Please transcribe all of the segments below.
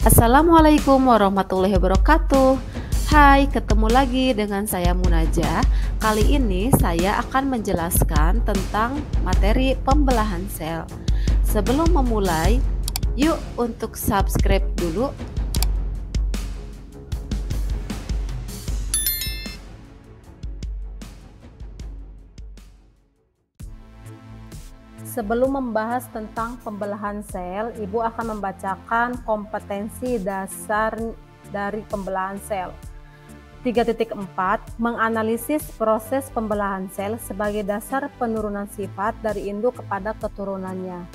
Assalamualaikum warahmatullahi wabarakatuh. Hai, ketemu lagi dengan saya Munajah. Kali ini saya akan menjelaskan tentang materi pembelahan sel. Sebelum memulai, yuk untuk subscribe dulu. Sebelum membahas tentang pembelahan sel, Ibu akan membacakan kompetensi dasar dari pembelahan sel. 3.4 Menganalisis proses pembelahan sel sebagai dasar penurunan sifat dari induk kepada keturunannya.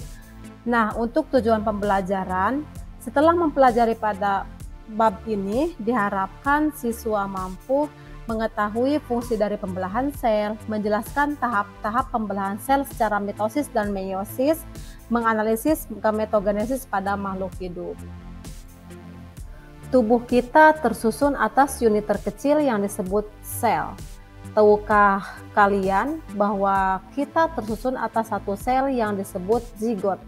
Nah, untuk tujuan pembelajaran, setelah mempelajari pada bab ini, diharapkan siswa mampu mengetahui fungsi dari pembelahan sel, menjelaskan tahap-tahap pembelahan sel secara mitosis dan meiosis, menganalisis gametogenesis pada makhluk hidup. Tubuh kita tersusun atas unit terkecil yang disebut sel. Tahukah kalian bahwa kita tersusun atas satu sel yang disebut zigot?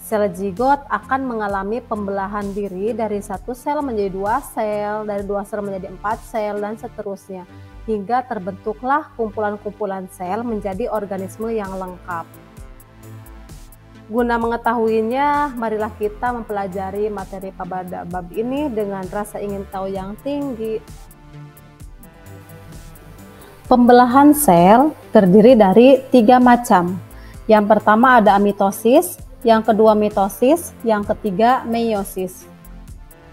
Sel zigot akan mengalami pembelahan diri dari satu sel menjadi dua sel, dari dua sel menjadi 4 sel, dan seterusnya, hingga terbentuklah kumpulan-kumpulan sel menjadi organisme yang lengkap. Guna mengetahuinya, marilah kita mempelajari materi pada bab ini dengan rasa ingin tahu yang tinggi. Pembelahan sel terdiri dari 3 macam. Yang pertama ada amitosis, yang kedua mitosis, yang ketiga meiosis.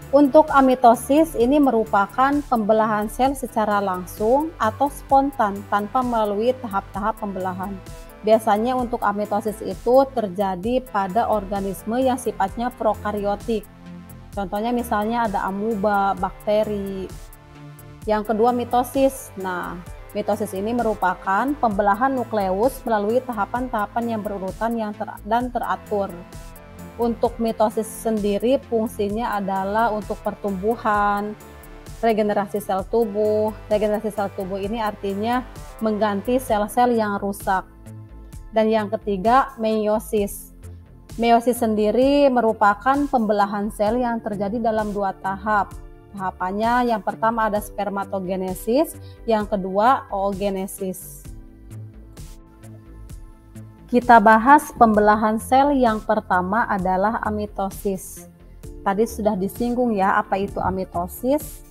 Untuk amitosis ini merupakan pembelahan sel secara langsung atau spontan tanpa melalui tahap-tahap pembelahan. Biasanya untuk amitosis itu terjadi pada organisme yang sifatnya prokariotik. Contohnya misalnya ada amuba, bakteri. Yang kedua mitosis. Nah, mitosis ini merupakan pembelahan nukleus melalui tahapan-tahapan yang berurutan dan teratur. Untuk mitosis sendiri fungsinya adalah untuk pertumbuhan, regenerasi sel tubuh. Regenerasi sel tubuh ini artinya mengganti sel-sel yang rusak. Dan yang ketiga meiosis. Meiosis sendiri merupakan pembelahan sel yang terjadi dalam 2 tahap. Tahapannya yang pertama ada spermatogenesis, yang kedua oogenesis. Kita bahas pembelahan sel yang pertama adalah amitosis. Tadi sudah disinggung ya apa itu amitosis.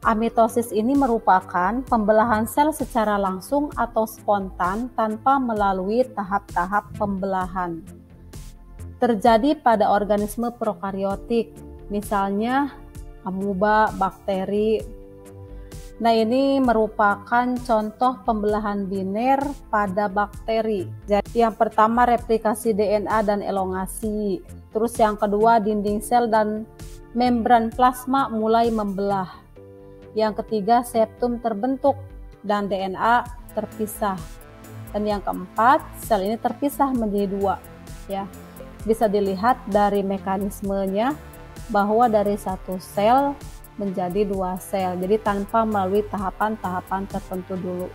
Amitosis ini merupakan pembelahan sel secara langsung atau spontan tanpa melalui tahap-tahap pembelahan. Terjadi pada organisme prokariotik, misalnya amuba, bakteri. Nah, ini merupakan contoh pembelahan biner pada bakteri. Jadi yang pertama replikasi DNA dan elongasi. Terus yang kedua dinding sel dan membran plasma mulai membelah. Yang ketiga septum terbentuk dan DNA terpisah. Dan yang keempat sel ini terpisah menjadi 2 ya. Bisa dilihat dari mekanismenya bahwa dari satu sel menjadi 2 sel, jadi tanpa melalui tahapan-tahapan tertentu dulu.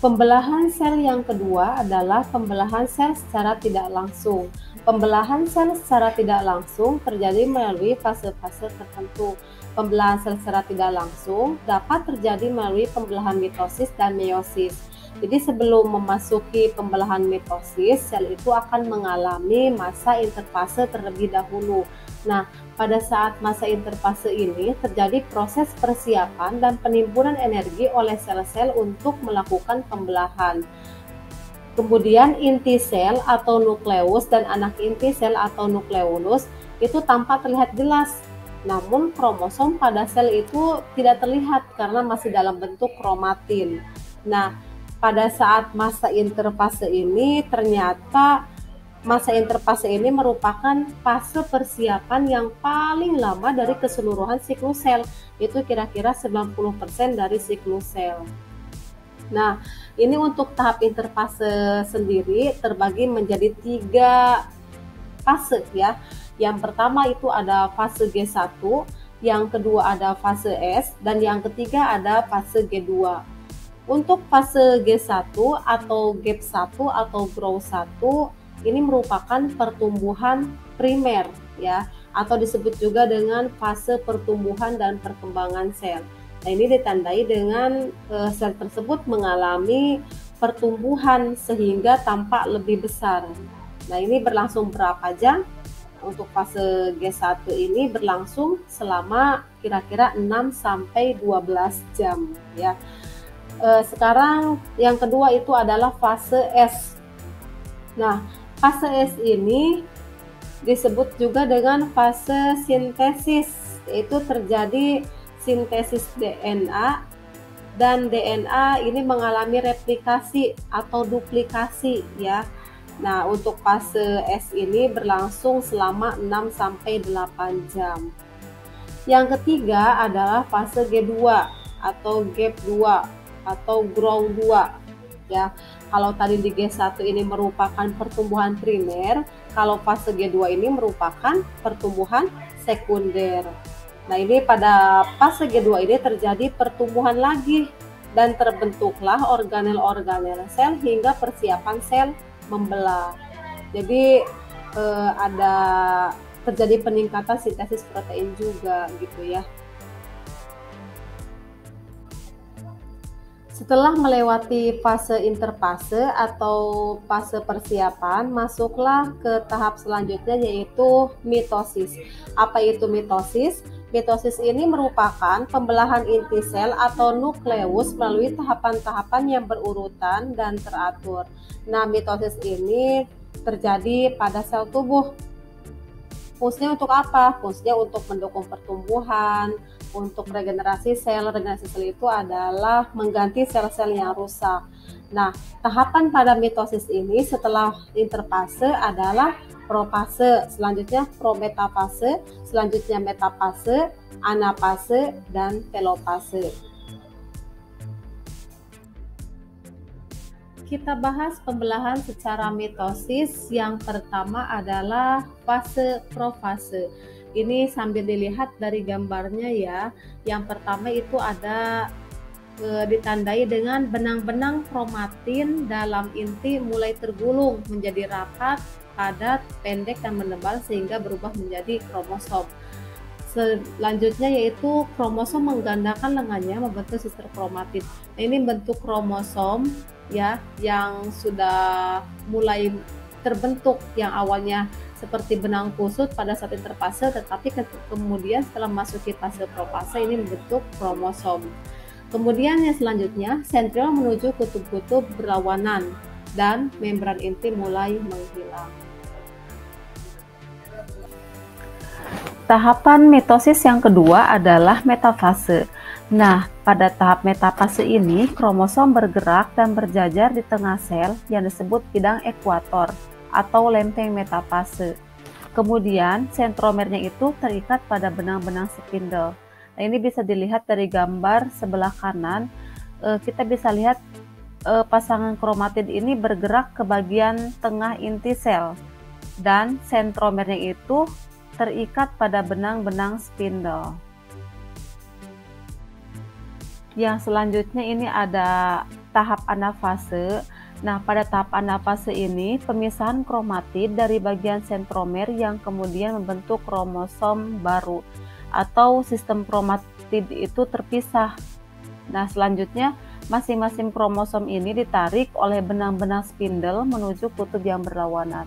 Pembelahan sel yang kedua adalah pembelahan sel secara tidak langsung. Pembelahan sel secara tidak langsung terjadi melalui fase-fase tertentu. Pembelahan sel secara tidak langsung dapat terjadi melalui pembelahan mitosis dan meiosis. Jadi sebelum memasuki pembelahan mitosis, sel itu akan mengalami masa interfase terlebih dahulu. Nah, pada saat masa interfase ini terjadi proses persiapan dan penimbunan energi oleh sel-sel untuk melakukan pembelahan. Kemudian inti sel atau nukleus dan anak inti sel atau nukleolus itu tampak terlihat jelas. Namun kromosom pada sel itu tidak terlihat karena masih dalam bentuk kromatin. Nah, pada saat masa interfase ini ternyata masa interfase ini merupakan fase persiapan yang paling lama dari keseluruhan siklus sel. Itu kira-kira 90% dari siklus sel. Nah, ini untuk tahap interfase sendiri terbagi menjadi 3 fase ya. Yang pertama itu ada fase G1, yang kedua ada fase S, dan yang ketiga ada fase G2. Untuk fase G1 atau gap 1 atau growth 1 ini merupakan pertumbuhan primer ya, atau disebut juga dengan fase pertumbuhan dan perkembangan sel. Nah, ini ditandai dengan sel tersebut mengalami pertumbuhan sehingga tampak lebih besar. Nah, ini berlangsung berapa jam? Untuk fase G1 ini berlangsung selama kira-kira 6 sampai 12 jam ya. Sekarang yang kedua itu adalah fase S. Nah, fase S ini disebut juga dengan fase sintesis, yaitu terjadi sintesis DNA dan DNA ini mengalami replikasi atau duplikasi ya. Nah, untuk fase S ini berlangsung selama 6 sampai 8 jam. Yang ketiga adalah fase G2 atau gap 2 atau grow 2 ya. Kalau tadi di G1 ini merupakan pertumbuhan primer, kalau fase G2 ini merupakan pertumbuhan sekunder. Nah, ini pada fase G2 ini terjadi pertumbuhan lagi dan terbentuklah organel-organel sel hingga persiapan sel membelah. Jadi ada terjadi peningkatan sintesis protein juga gitu ya. Setelah melewati fase interfase atau fase persiapan, masuklah ke tahap selanjutnya yaitu mitosis. Apa itu mitosis? Mitosis ini merupakan pembelahan inti sel atau nukleus melalui tahapan-tahapan yang berurutan dan teratur. Nah, mitosis ini terjadi pada sel tubuh. Fungsinya untuk apa? Fungsinya untuk mendukung pertumbuhan, untuk regenerasi sel. Regenerasi sel itu adalah mengganti sel-sel yang rusak. Nah, tahapan pada mitosis ini setelah interfase adalah profase, selanjutnya prometafase, selanjutnya metafase, anafase, dan telofase. Kita bahas pembelahan secara mitosis. Yang pertama adalah fase profase. Ini sambil dilihat dari gambarnya ya. Yang pertama itu ada ditandai dengan benang-benang kromatin dalam inti mulai tergulung menjadi rapat, padat, pendek, dan menebal sehingga berubah menjadi kromosom. Selanjutnya yaitu kromosom menggandakan lengannya membentuk sister kromatid. Nah, ini bentuk kromosom ya yang sudah mulai terbentuk, yang awalnya seperti benang kusut pada saat interfase, tetapi kemudian setelah memasuki fase profase ini membentuk kromosom. Kemudian yang selanjutnya sentriol menuju kutub-kutub berlawanan dan membran inti mulai menghilang. Tahapan mitosis yang kedua adalah metafase. Nah, pada tahap metafase ini, kromosom bergerak dan berjajar di tengah sel yang disebut bidang ekuator atau lempeng metafase. Kemudian, sentromernya itu terikat pada benang-benang spindle. Nah, ini bisa dilihat dari gambar sebelah kanan. Kita bisa lihat pasangan kromatid ini bergerak ke bagian tengah inti sel. Dan sentromernya itu terikat pada benang-benang spindle. Yang selanjutnya ini ada tahap anafase. Nah, pada tahap anafase ini pemisahan kromatid dari bagian sentromer yang kemudian membentuk kromosom baru atau sistem kromatid itu terpisah. Nah, selanjutnya masing-masing kromosom ini ditarik oleh benang-benang spindle menuju kutub yang berlawanan.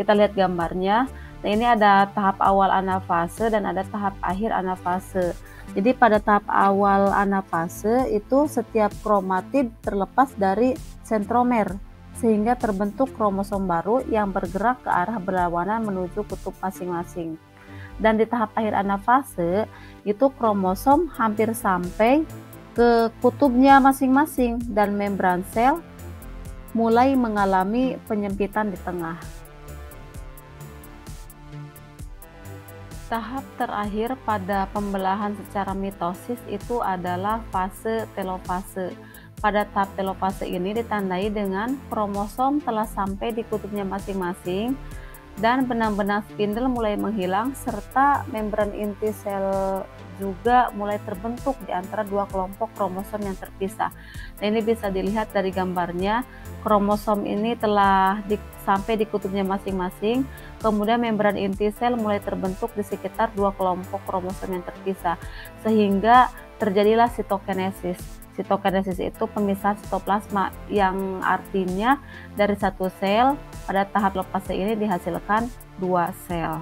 Kita lihat gambarnya. Nah, ini ada tahap awal anafase dan ada tahap akhir anafase. Jadi pada tahap awal anafase itu setiap kromatid terlepas dari sentromer sehingga terbentuk kromosom baru yang bergerak ke arah berlawanan menuju kutub masing-masing. Dan di tahap akhir anafase itu kromosom hampir sampai ke kutubnya masing-masing dan membran sel mulai mengalami penyempitan di tengah. Tahap terakhir pada pembelahan secara mitosis itu adalah fase telofase. Pada tahap telofase ini ditandai dengan kromosom telah sampai di kutubnya masing-masing dan benang-benang spindle mulai menghilang serta membran inti sel juga mulai terbentuk di antara dua kelompok kromosom yang terpisah. Nah, ini bisa dilihat dari gambarnya, kromosom ini telah sampai di kutubnya masing-masing, kemudian membran inti sel mulai terbentuk di sekitar dua kelompok kromosom yang terpisah, sehingga terjadilah sitokinesis. Sitokinesis itu pemisahan sitoplasma, yang artinya dari satu sel pada tahap lepas ini dihasilkan dua sel.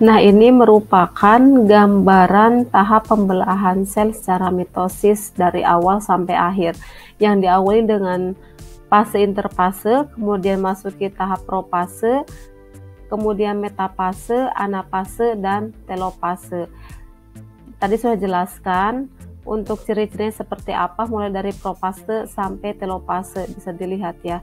Nah, ini merupakan gambaran tahap pembelahan sel secara mitosis dari awal sampai akhir, yang diawali dengan fase interfase, kemudian masuki tahap profase, kemudian metafase, anafase, dan telofase. Tadi sudah jelaskan untuk ciri-cirinya seperti apa mulai dari profase sampai telofase, bisa dilihat ya.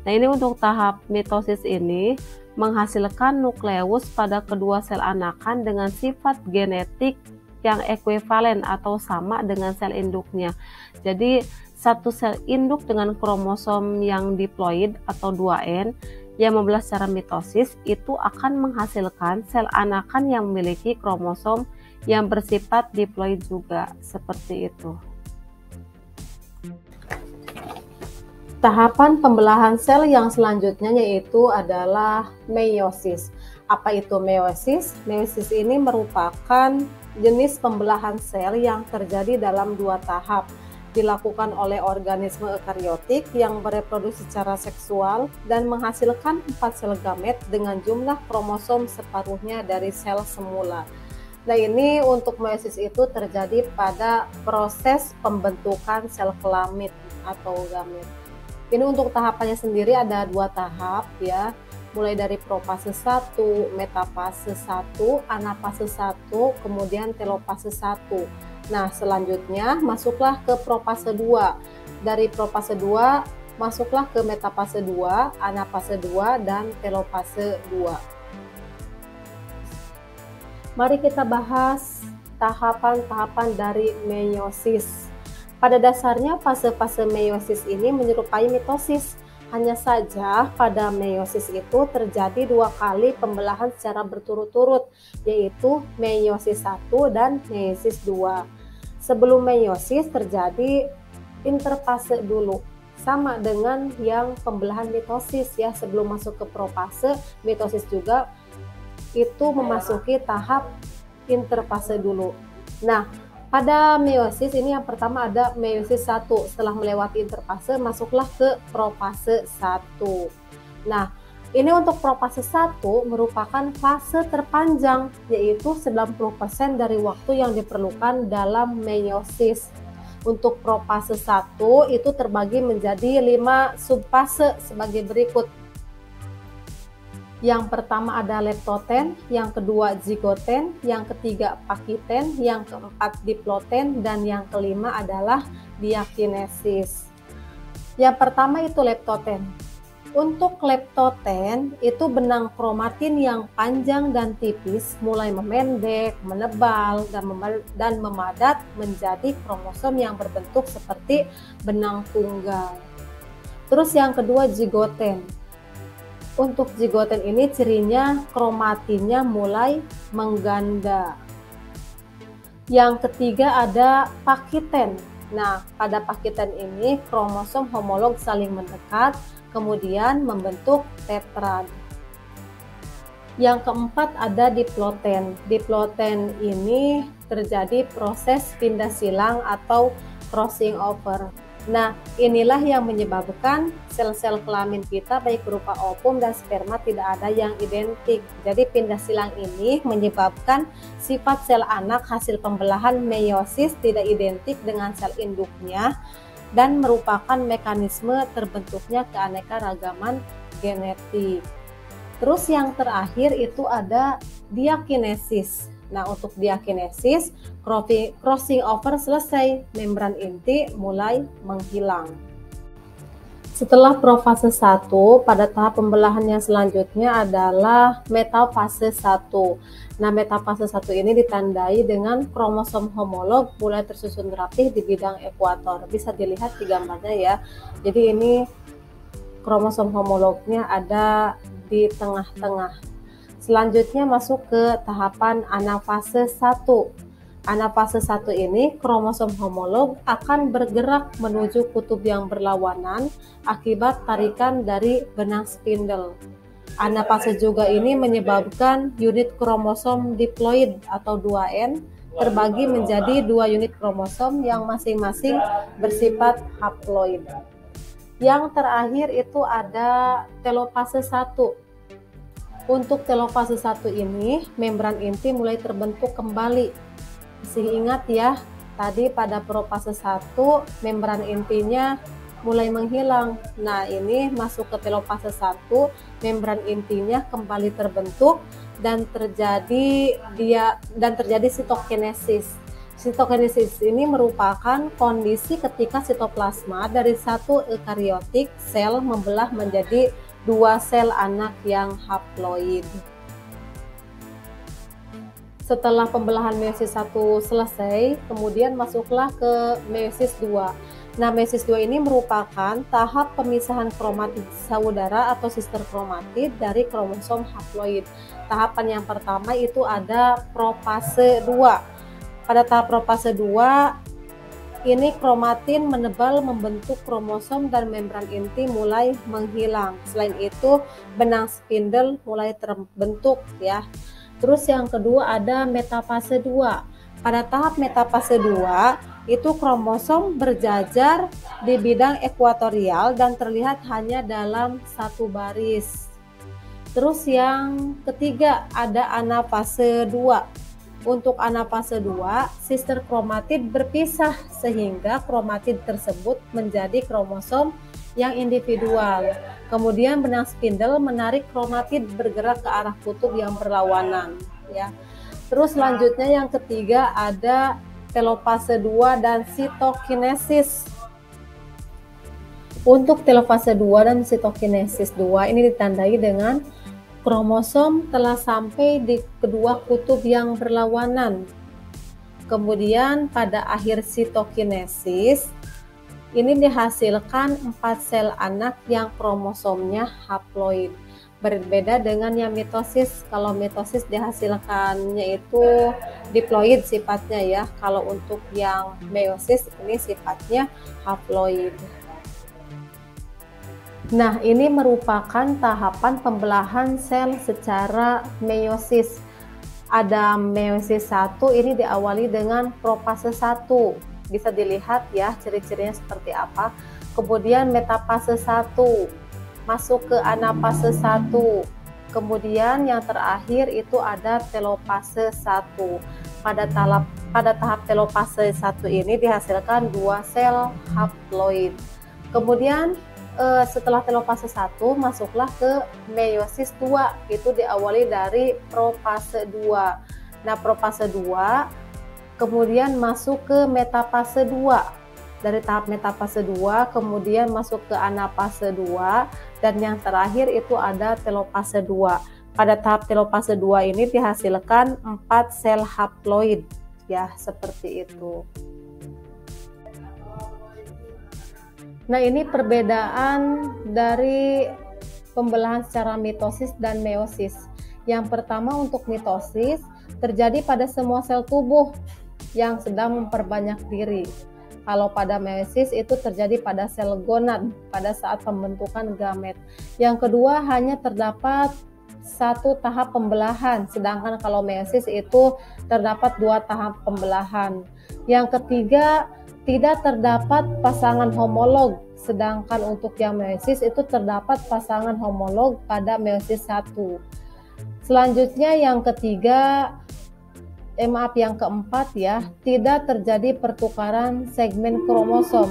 Nah, ini untuk tahap mitosis ini menghasilkan nukleus pada kedua sel anakan dengan sifat genetik yang ekuivalen atau sama dengan sel induknya. Jadi satu sel induk dengan kromosom yang diploid atau 2N yang membelah secara mitosis itu akan menghasilkan sel anakan yang memiliki kromosom yang bersifat diploid juga, seperti itu. Tahapan pembelahan sel yang selanjutnya yaitu adalah meiosis. Apa itu meiosis? Meiosis ini merupakan jenis pembelahan sel yang terjadi dalam dua tahap, dilakukan oleh organisme eukariotik yang bereproduksi secara seksual dan menghasilkan 4 sel gamet dengan jumlah kromosom separuhnya dari sel semula. Nah, ini untuk meiosis itu terjadi pada proses pembentukan sel kelamin atau gamet. Ini untuk tahapannya sendiri ada dua tahap ya, mulai dari profase 1, metafase 1, anafase 1, kemudian telofase 1. Nah, selanjutnya masuklah ke profase 2. Dari profase 2 masuklah ke metafase 2, anafase 2, dan telofase 2. Mari kita bahas tahapan-tahapan dari meiosis. Pada dasarnya fase-fase meiosis ini menyerupai mitosis. Hanya saja pada meiosis itu terjadi dua kali pembelahan secara berturut-turut, yaitu meiosis 1 dan meiosis 2. Sebelum meiosis terjadi interfase dulu, sama dengan yang pembelahan mitosis ya. Sebelum masuk ke profase, mitosis juga itu memasuki tahap interfase dulu. Nah, pada meiosis ini yang pertama ada meiosis 1. Setelah melewati interfase, masuklah ke profase 1. Nah, ini untuk profase 1 merupakan fase terpanjang, yaitu 90% dari waktu yang diperlukan dalam meiosis. Untuk profase 1 itu terbagi menjadi 5 subfase sebagai berikut. Yang pertama ada leptoten, yang kedua zigoten, yang ketiga pakiten, yang keempat diploten, dan yang kelima adalah diakinesis. Yang pertama itu leptoten. Untuk leptoten itu benang kromatin yang panjang dan tipis mulai memendek, menebal, dan memadat menjadi kromosom yang berbentuk seperti benang tunggal. Terus yang kedua zigoten. Untuk zigoten ini cirinya kromatinnya mulai mengganda. Yang ketiga ada pakiten. Nah, pada pakiten ini kromosom homolog saling mendekat, kemudian membentuk tetrad. Yang keempat ada diploten. Diploten ini terjadi proses pindah silang atau crossing over. Nah, inilah yang menyebabkan sel-sel kelamin kita baik berupa ovum dan sperma tidak ada yang identik. Jadi pindah silang ini menyebabkan sifat sel anak hasil pembelahan meiosis tidak identik dengan sel induknya dan merupakan mekanisme terbentuknya keanekaragaman genetik. Terus yang terakhir itu ada diakinesis. Nah, untuk diakinesis, crossing over selesai, membran inti mulai menghilang. Setelah profase 1, pada tahap pembelahan yang selanjutnya adalah metafase 1. Nah, metafase 1 ini ditandai dengan kromosom homolog mulai tersusun rapih di bidang ekuator. Bisa dilihat di gambarnya ya. Jadi ini kromosom homolognya ada di tengah-tengah. Selanjutnya masuk ke tahapan anafase 1. Anafase 1 ini kromosom homolog akan bergerak menuju kutub yang berlawanan akibat tarikan dari benang spindle. Anafase juga ini menyebabkan unit kromosom diploid atau 2N terbagi menjadi 2 unit kromosom yang masing-masing bersifat haploid. Yang terakhir itu ada telopase 1. Untuk telopase 1 ini, membran inti mulai terbentuk kembali. Masih ingat ya, tadi pada profase 1, membran intinya mulai menghilang. Nah, ini masuk ke telopase 1, membran intinya kembali terbentuk dan terjadi sitokinesis. Sitokinesis ini merupakan kondisi ketika sitoplasma dari satu eukariotik sel membelah menjadi 2 sel anak yang haploid. Setelah pembelahan meiosis 1 selesai, kemudian masuklah ke meiosis 2. Nah, meiosis 2 ini merupakan tahap pemisahan kromatid saudara atau sister kromatid dari kromosom haploid. Tahapan yang pertama itu ada profase 2. Pada tahap profase 2, ini kromatin menebal membentuk kromosom dan membran inti mulai menghilang. Selain itu, benang spindle mulai terbentuk ya. Terus yang kedua ada metafase 2. Pada tahap metafase 2, itu kromosom berjajar di bidang ekuatorial dan terlihat hanya dalam satu baris. Terus yang ketiga ada anafase 2. Untuk anafase 2, sister kromatid berpisah sehingga kromatid tersebut menjadi kromosom yang individual. Kemudian benang spindle menarik kromatid bergerak ke arah kutub yang berlawanan ya. Terus selanjutnya yang ketiga ada telopase 2 dan sitokinesis. Untuk telopase 2 dan sitokinesis 2 ini ditandai dengan kromosom telah sampai di kedua kutub yang berlawanan. Kemudian pada akhir sitokinesis, ini dihasilkan 4 sel anak yang kromosomnya haploid. Berbeda dengan yang mitosis, kalau mitosis dihasilkannya itu diploid sifatnya ya. Kalau untuk yang meiosis ini sifatnya haploid. Nah, ini merupakan tahapan pembelahan sel secara meiosis. Ada meiosis 1 ini diawali dengan profase 1. Bisa dilihat ya ciri-cirinya seperti apa. Kemudian metafase 1, masuk ke anafase 1. Kemudian yang terakhir itu ada telopase 1. Pada tahap telopase 1 ini dihasilkan 2 sel haploid. Kemudian setelah telopase 1 masuklah ke meiosis 2, itu diawali dari profase 2. Nah, profase 2 kemudian masuk ke metafase 2. Dari tahap metafase 2 kemudian masuk ke anafase 2 dan yang terakhir itu ada telopase 2. Pada tahap telopase 2 ini dihasilkan 4 sel haploid ya, seperti itu. Nah, ini perbedaan dari pembelahan secara mitosis dan meiosis. Yang pertama untuk mitosis terjadi pada semua sel tubuh yang sedang memperbanyak diri. Kalau pada meiosis itu terjadi pada sel gonad pada saat pembentukan gamet. Yang kedua hanya terdapat 1 tahap pembelahan, sedangkan kalau meiosis itu terdapat 2 tahap pembelahan. Yang ketiga tidak terdapat pasangan homolog, sedangkan untuk yang meiosis itu terdapat pasangan homolog pada meiosis 1. Selanjutnya yang ketiga, yang keempat ya, tidak terjadi pertukaran segmen kromosom.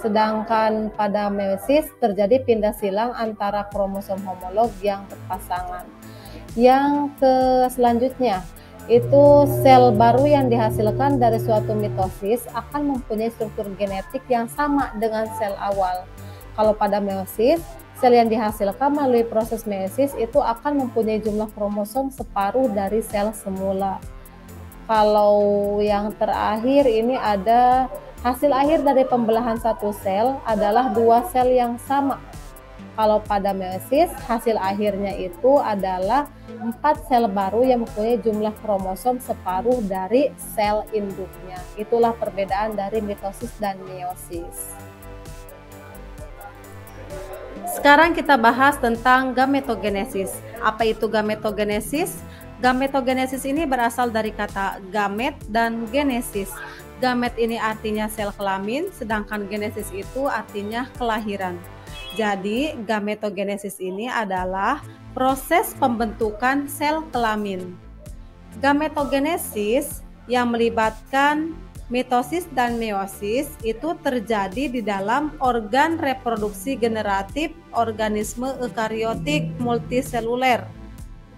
Sedangkan pada meiosis terjadi pindah silang antara kromosom homolog yang berpasangan. Yang selanjutnya itu sel baru yang dihasilkan dari suatu mitosis akan mempunyai struktur genetik yang sama dengan sel awal. Kalau pada meiosis, sel yang dihasilkan melalui proses meiosis itu akan mempunyai jumlah kromosom separuh dari sel semula. Kalau yang terakhir ini ada hasil akhir dari pembelahan satu sel adalah 2 sel yang sama. Kalau pada meiosis, hasil akhirnya itu adalah 4 sel baru yang mempunyai jumlah kromosom separuh dari sel induknya. Itulah perbedaan dari mitosis dan meiosis. Sekarang kita bahas tentang gametogenesis. Apa itu gametogenesis? Gametogenesis ini berasal dari kata gamet dan genesis. Gamet ini artinya sel kelamin, sedangkan genesis itu artinya kelahiran. Jadi, gametogenesis ini adalah proses pembentukan sel kelamin. Gametogenesis yang melibatkan mitosis dan meiosis itu terjadi di dalam organ reproduksi generatif organisme eukariotik multiseluler.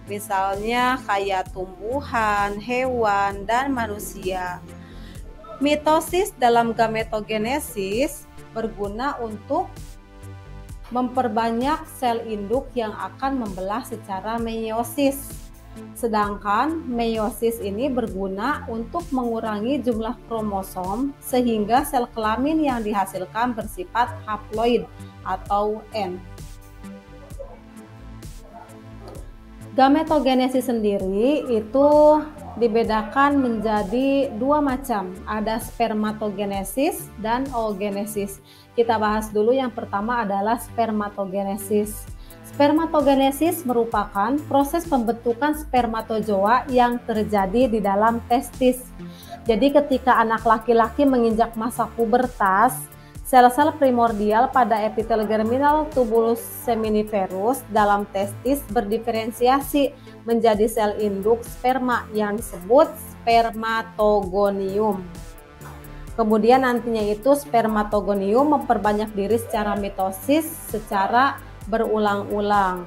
Misalnya kayak tumbuhan, hewan, dan manusia. Mitosis dalam gametogenesis berguna untuk memperbanyak sel induk yang akan membelah secara meiosis. Sedangkan meiosis ini berguna untuk mengurangi jumlah kromosom sehingga sel kelamin yang dihasilkan bersifat haploid atau N. Gametogenesis sendiri itu dibedakan menjadi dua macam, ada spermatogenesis dan oogenesis. Kita bahas dulu yang pertama adalah spermatogenesis. Spermatogenesis merupakan proses pembentukan spermatozoa yang terjadi di dalam testis. Jadi ketika anak laki-laki menginjak masa pubertas, sel-sel primordial pada epitel germinal tubulus seminiferus dalam testis berdiferensiasi menjadi sel induk sperma yang disebut spermatogonium. Kemudian nantinya itu spermatogonium memperbanyak diri secara mitosis secara berulang-ulang.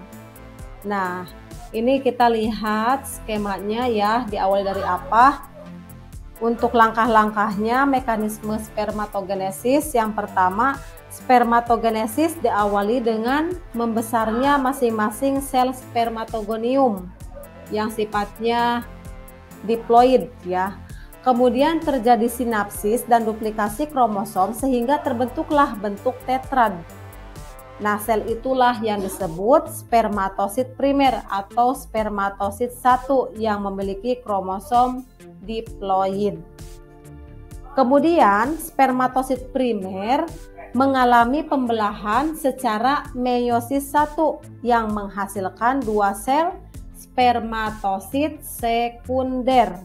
Nah, ini kita lihat skemanya ya, diawali dari apa? Untuk langkah-langkahnya, mekanisme spermatogenesis yang pertama, spermatogenesis diawali dengan membesarnya masing-masing sel spermatogonium yang sifatnya diploid ya. Kemudian terjadi sinapsis dan duplikasi kromosom sehingga terbentuklah bentuk tetrad. Nah, sel itulah yang disebut spermatosit primer atau spermatosit 1 yang memiliki kromosom diploid. Kemudian spermatosit primer mengalami pembelahan secara meiosis 1 yang menghasilkan 2 sel spermatosit sekunder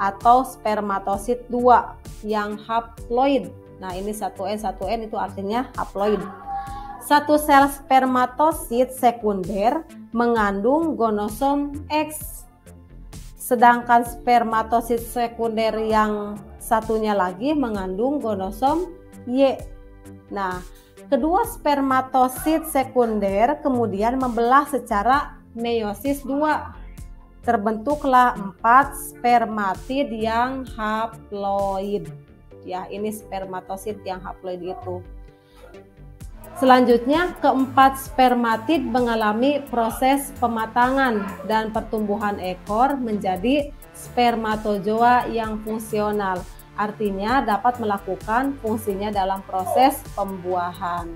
atau spermatosit 2 yang haploid. Nah, ini 1N itu artinya haploid. Satu sel spermatosit sekunder mengandung gonosom X. Sedangkan spermatosit sekunder yang satunya lagi mengandung gonosom Y. Nah, kedua spermatosit sekunder kemudian membelah secara meiosis 2. Terbentuklah 4 spermatid yang haploid. Ya, ini spermatosit yang haploid itu. Selanjutnya, keempat spermatid mengalami proses pematangan dan pertumbuhan ekor menjadi spermatozoa yang fungsional. Artinya dapat melakukan fungsinya dalam proses pembuahan.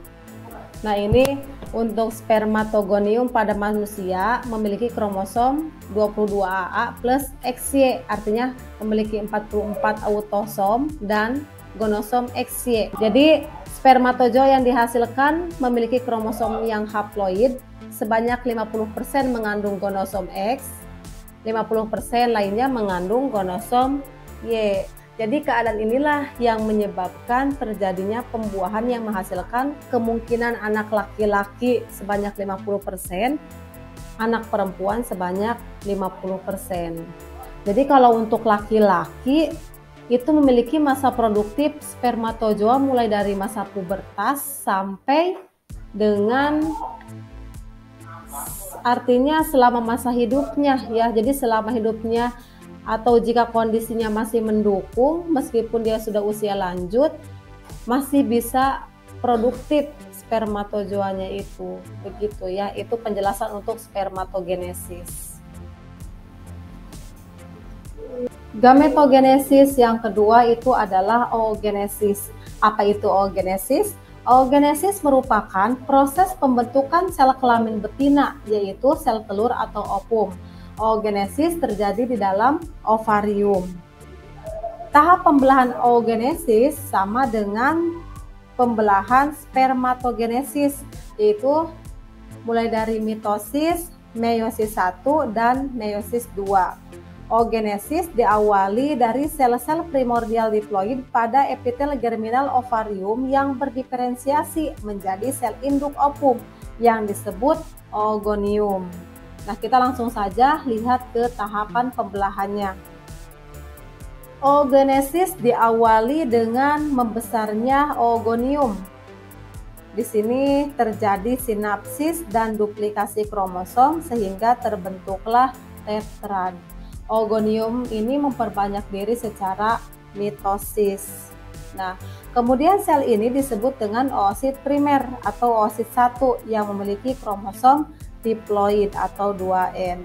Nah, ini untuk spermatogonium pada manusia memiliki kromosom 22AA plus XY, artinya memiliki 44 autosom dan gonosom XY. Jadi spermatozoa yang dihasilkan memiliki kromosom yang haploid sebanyak 50% mengandung gonosom X, 50% lainnya mengandung gonosom Y. Jadi keadaan inilah yang menyebabkan terjadinya pembuahan yang menghasilkan kemungkinan anak laki-laki sebanyak 50%, anak perempuan sebanyak 50%. Jadi kalau untuk laki-laki itu memiliki masa produktif spermatozoa mulai dari masa pubertas sampai dengan artinya selama masa hidupnya ya. Jadi selama hidupnya atau jika kondisinya masih mendukung meskipun dia sudah usia lanjut masih bisa produktif spermatozoanya itu. Begitu ya. Itu penjelasan untuk spermatogenesis. Gametogenesis yang kedua itu adalah oogenesis. Apa itu oogenesis? Oogenesis merupakan proses pembentukan sel kelamin betina, yaitu sel telur atau ovum. Oogenesis terjadi di dalam ovarium. Tahap pembelahan oogenesis sama dengan pembelahan spermatogenesis, yaitu mulai dari mitosis, meiosis 1, dan meiosis 2. Oogenesis diawali dari sel-sel primordial diploid pada epitel germinal ovarium yang berdiferensiasi menjadi sel induk ovum yang disebut oogonium. Nah, kita langsung saja lihat ke tahapan pembelahannya. Oogenesis diawali dengan membesarnya oogonium. Di sini terjadi sinapsis dan duplikasi kromosom sehingga terbentuklah tetrad. Oogonium ini memperbanyak diri secara mitosis. Nah, kemudian sel ini disebut dengan oosit primer atau oosit 1 yang memiliki kromosom diploid atau 2N.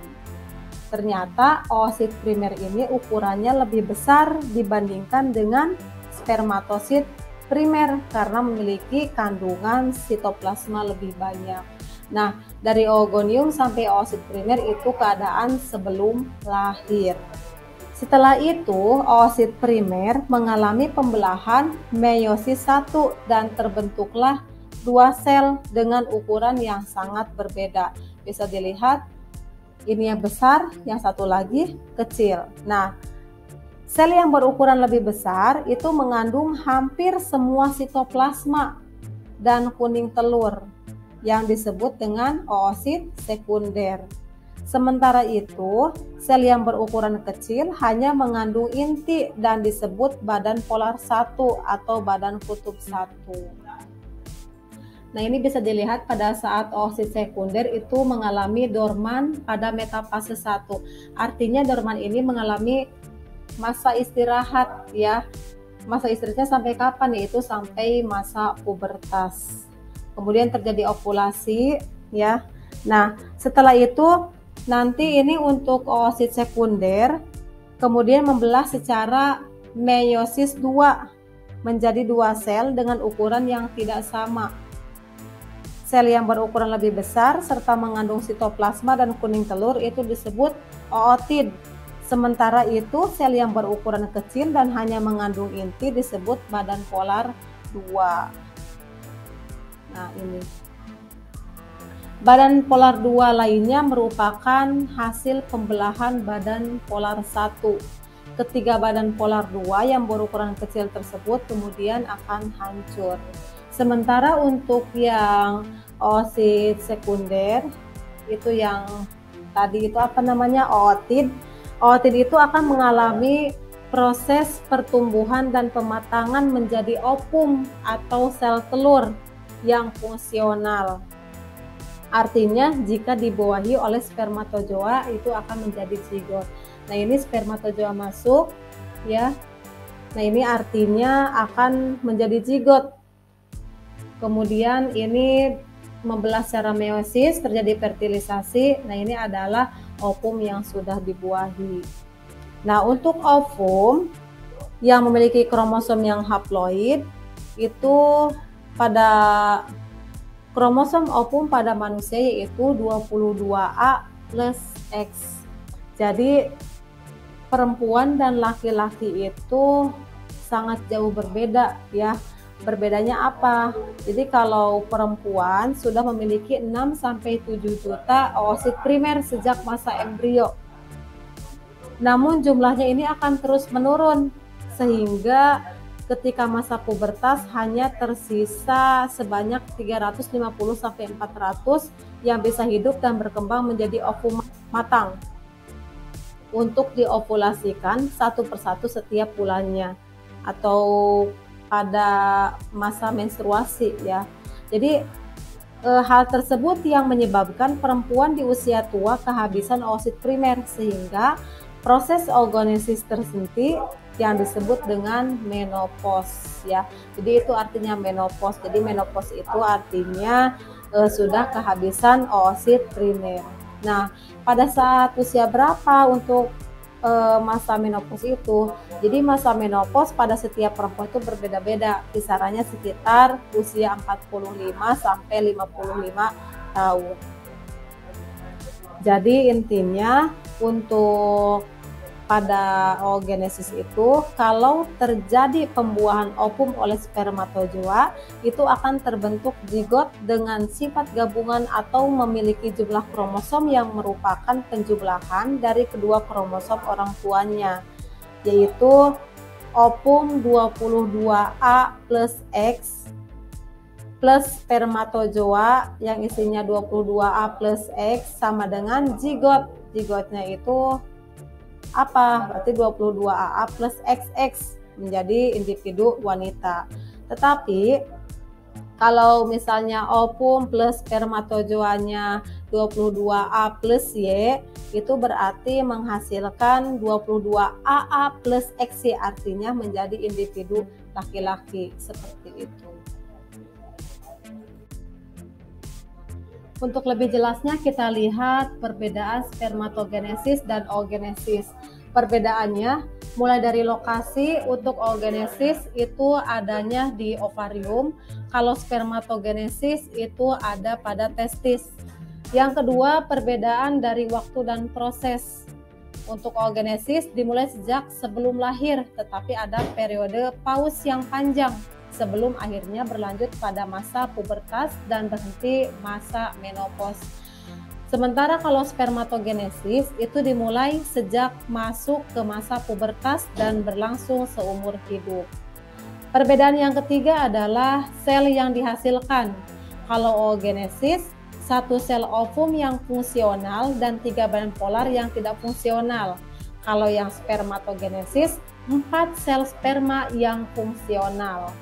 Ternyata oosit primer ini ukurannya lebih besar dibandingkan dengan spermatosit primer karena memiliki kandungan sitoplasma lebih banyak. Nah, dari oogonium sampai oosit primer itu keadaan sebelum lahir. Setelah itu, oosit primer mengalami pembelahan meiosis 1 dan terbentuklah 2 sel dengan ukuran yang sangat berbeda. Bisa dilihat, ini yang besar, yang satu lagi kecil. Nah, sel yang berukuran lebih besar itu mengandung hampir semua sitoplasma dan kuning telur yang disebut dengan oosit sekunder. Sementara itu, sel yang berukuran kecil hanya mengandung inti dan disebut badan polar 1 atau badan kutub 1. Nah, ini bisa dilihat pada saat oosit sekunder itu mengalami dorman pada metafase 1. Artinya dorman ini mengalami masa istirahat ya. Masa istirahatnya sampai kapan? Yaitu sampai masa pubertas. Kemudian terjadi ovulasi ya. Nah, setelah itu nanti ini untuk oosit sekunder kemudian membelah secara meiosis 2 menjadi 2 sel dengan ukuran yang tidak sama. Sel yang berukuran lebih besar serta mengandung sitoplasma dan kuning telur itu disebut ootid. Sementara itu sel yang berukuran kecil dan hanya mengandung inti disebut badan polar 2. Nah, ini. Badan polar 2 lainnya merupakan hasil pembelahan badan polar 1. Ketiga badan polar 2 yang berukuran kecil tersebut kemudian akan hancur. Sementara untuk yang oosit sekunder itu yang tadi itu apa namanya ootid. Ootid itu akan mengalami proses pertumbuhan dan pematangan menjadi ovum atau sel telur yang fungsional. Artinya jika dibawahi oleh spermatozoa itu akan menjadi zigot. Nah, ini spermatozoa masuk ya. Nah, ini artinya akan menjadi zigot. Kemudian ini membelah secara meiosis, terjadi fertilisasi. Nah, ini adalah ovum yang sudah dibuahi. Nah, untuk ovum yang memiliki kromosom yang haploid itu pada kromosom ovum pada manusia yaitu 22A plus X. Jadi perempuan dan laki-laki itu sangat jauh berbeda ya. Berbedanya apa? Jadi kalau perempuan sudah memiliki 6-7 juta oosit primer sejak masa embrio. Namun jumlahnya ini akan terus menurun sehingga ketika masa pubertas hanya tersisa sebanyak 350-400 yang bisa hidup dan berkembang menjadi ovum matang untuk diovulasikan satu persatu setiap bulannya atau pada masa menstruasi ya. Jadi hal tersebut yang menyebabkan perempuan di usia tua kehabisan oosit primer sehingga proses oogenesis terhenti yang disebut dengan menopause ya. Jadi itu artinya menopause. Jadi menopause itu artinya sudah kehabisan oosit primer. Nah, pada saat usia berapa untuk masa menopause itu. Jadi masa menopause pada setiap perempuan itu berbeda-beda, kisarannya sekitar usia 45 sampai 55 tahun. Jadi intinya untuk pada oogenesis itu, kalau terjadi pembuahan ovum oleh spermatozoa, itu akan terbentuk zigot dengan sifat gabungan atau memiliki jumlah kromosom yang merupakan penjumlahan dari kedua kromosom orang tuanya, yaitu ovum 22A plus X plus spermatozoa yang isinya 22A plus X sama dengan zigot. Zigotnya itu apa? Berarti 22AA plus XX menjadi individu wanita. Tetapi kalau misalnya ovum plus spermatozoanya 22A plus Y, itu berarti menghasilkan 22AA plus XY, artinya menjadi individu laki-laki, seperti itu. Untuk lebih jelasnya kita lihat perbedaan spermatogenesis dan oogenesis. Perbedaannya mulai dari lokasi. Untuk oogenesis itu adanya di ovarium, kalau spermatogenesis itu ada pada testis. Yang kedua, perbedaan dari waktu dan proses. Untuk oogenesis dimulai sejak sebelum lahir, tetapi ada periode pause yang panjang sebelum akhirnya berlanjut pada masa pubertas dan berhenti masa menopause. Sementara kalau spermatogenesis itu dimulai sejak masuk ke masa pubertas dan berlangsung seumur hidup. Perbedaan yang ketiga adalah sel yang dihasilkan. Kalau oogenesis, satu sel ovum yang fungsional dan 3 badan polar yang tidak fungsional. Kalau yang spermatogenesis, 4 sel sperma yang fungsional.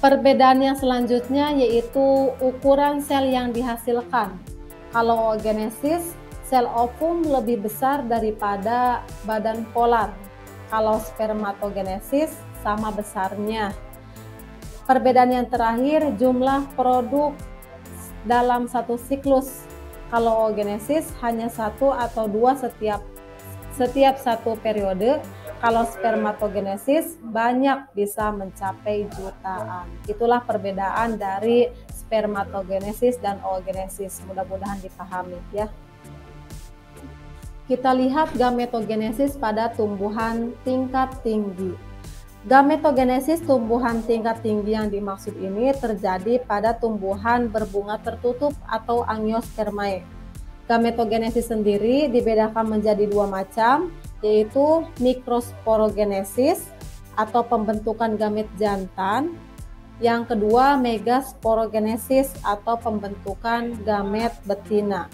Perbedaan yang selanjutnya yaitu ukuran sel yang dihasilkan. Kalau oogenesis, sel ovum lebih besar daripada badan polar. Kalau spermatogenesis, sama besarnya. Perbedaan yang terakhir, jumlah produk dalam satu siklus. Kalau oogenesis hanya 1 atau 2 setiap satu periode. Kalau spermatogenesis banyak, bisa mencapai jutaan. Itulah perbedaan dari spermatogenesis dan oogenesis. Mudah-mudahan dipahami ya. Kita lihat gametogenesis pada tumbuhan tingkat tinggi. Gametogenesis tumbuhan tingkat tinggi yang dimaksud ini terjadi pada tumbuhan berbunga tertutup atau angiospermae. Gametogenesis sendiri dibedakan menjadi 2 macam, yaitu mikrosporogenesis atau pembentukan gamet jantan. Yang kedua, megasporogenesis atau pembentukan gamet betina.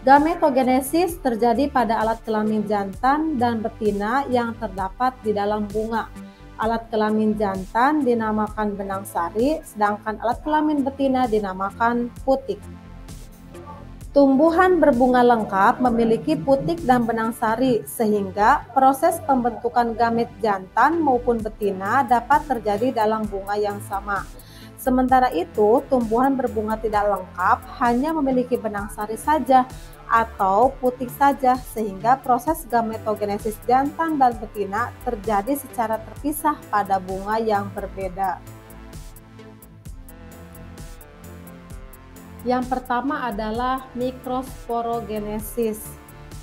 Gametogenesis terjadi pada alat kelamin jantan dan betina yang terdapat di dalam bunga. Alat kelamin jantan dinamakan benang sari, sedangkan alat kelamin betina dinamakan putik. Tumbuhan berbunga lengkap memiliki putik dan benang sari, sehingga proses pembentukan gamet jantan maupun betina dapat terjadi dalam bunga yang sama. Sementara itu, tumbuhan berbunga tidak lengkap hanya memiliki benang sari saja atau putik saja, sehingga proses gametogenesis jantan dan betina terjadi secara terpisah pada bunga yang berbeda. Yang pertama adalah mikrosporogenesis.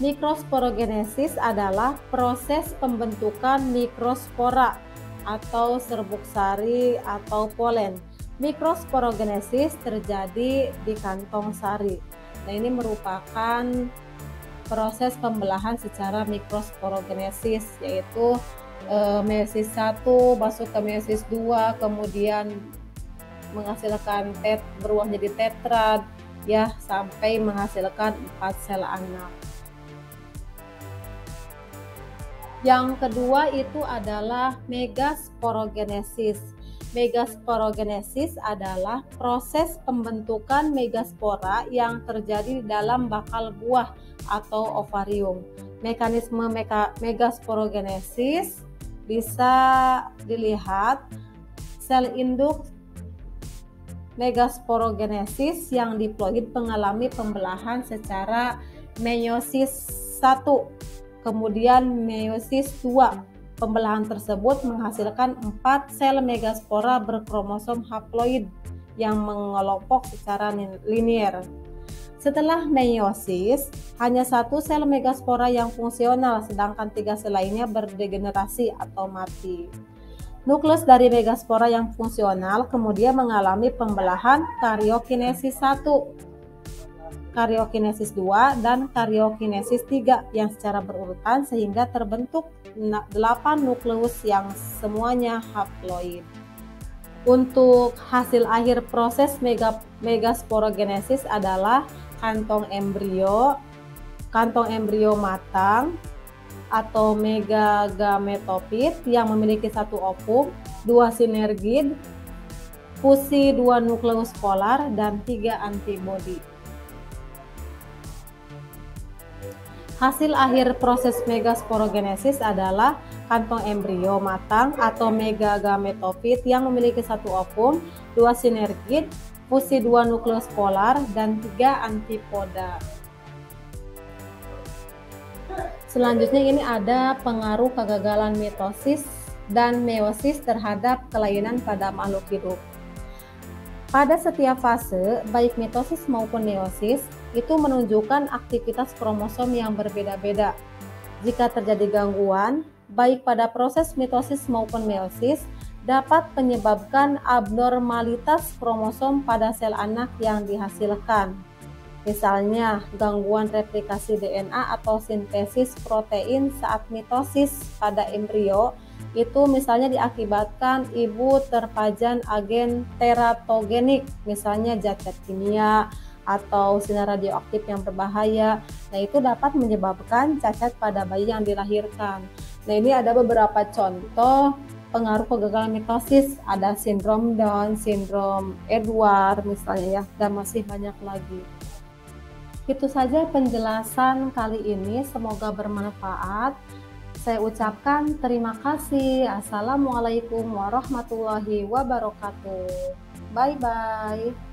Mikrosporogenesis adalah proses pembentukan mikrospora atau serbuk sari atau polen. Mikrosporogenesis terjadi di kantong sari. Nah, ini merupakan proses pembelahan secara mikrosporogenesis, yaitu meiosis 1 masuk ke meiosis 2, kemudian menghasilkan beruang jadi tetrad ya, sampai menghasilkan 4 sel anak. Yang kedua itu adalah megasporogenesis. Megasporogenesis adalah proses pembentukan megaspora yang terjadi di dalam bakal buah atau ovarium. Mekanisme megasporogenesis bisa dilihat sel induk megasporogenesis yang diploid mengalami pembelahan secara meiosis 1 kemudian meiosis 2. Pembelahan tersebut menghasilkan 4 sel megaspora berkromosom haploid yang mengelompok secara linier. Setelah meiosis, hanya 1 sel megaspora yang fungsional, sedangkan 3 sel lainnya berdegenerasi atau mati. Nukleus dari megaspora yang fungsional kemudian mengalami pembelahan karyokinesis 1, karyokinesis 2, dan karyokinesis 3 yang secara berurutan sehingga terbentuk 8 nukleus yang semuanya haploid. Untuk hasil akhir proses megasporogenesis adalah kantong embrio matang atau megagametofit yang memiliki 1 ovum, 2 sinergid, fusi 2 nukleus polar, dan 3 antibodi. Hasil akhir proses megasporogenesis adalah kantong embrio matang atau megagametofit yang memiliki 1 ovum, 2 sinergid, fusi 2 nukleus polar, dan 3 antipoda. Selanjutnya ini ada pengaruh kegagalan mitosis dan meiosis terhadap kelainan pada makhluk hidup. Pada setiap fase, baik mitosis maupun meiosis, itu menunjukkan aktivitas kromosom yang berbeda-beda. Jika terjadi gangguan, baik pada proses mitosis maupun meiosis, dapat menyebabkan abnormalitas kromosom pada sel anak yang dihasilkan. Misalnya, gangguan replikasi DNA atau sintesis protein saat mitosis pada embrio, itu misalnya diakibatkan ibu terpajan agen teratogenik, misalnya zat-zat kimia atau sinar radioaktif yang berbahaya. Nah, itu dapat menyebabkan cacat pada bayi yang dilahirkan. Nah, ini ada beberapa contoh pengaruh kegagalan mitosis, ada sindrom Down, sindrom Edward misalnya ya, dan masih banyak lagi. Itu saja penjelasan kali ini, semoga bermanfaat. Saya ucapkan terima kasih. Assalamualaikum warahmatullahi wabarakatuh. Bye-bye.